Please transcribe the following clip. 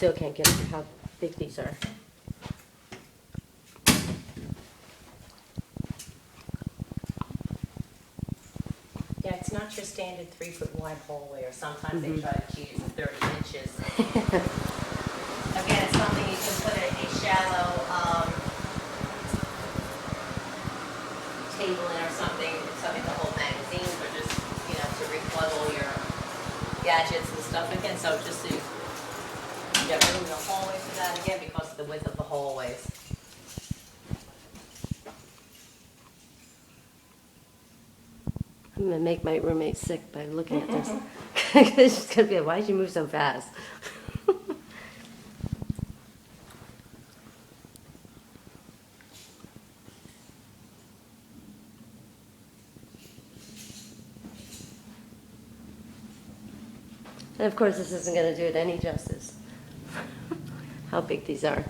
still can't get how big these are. Yeah, it's not your standard 3-foot wide hallway, or sometimes they try to cheat it to 30 inches. Again, it's something you can put a shallow table in or something to hold magazines, or just, to replug all your gadgets and stuff again. So just to get rid of the hallway for that again, because of the width of the hallways. I'm gonna make my roommate sick by looking at this. She's gonna be like, why did you move so fast? And of course, this isn't gonna do it any justice. How big these are.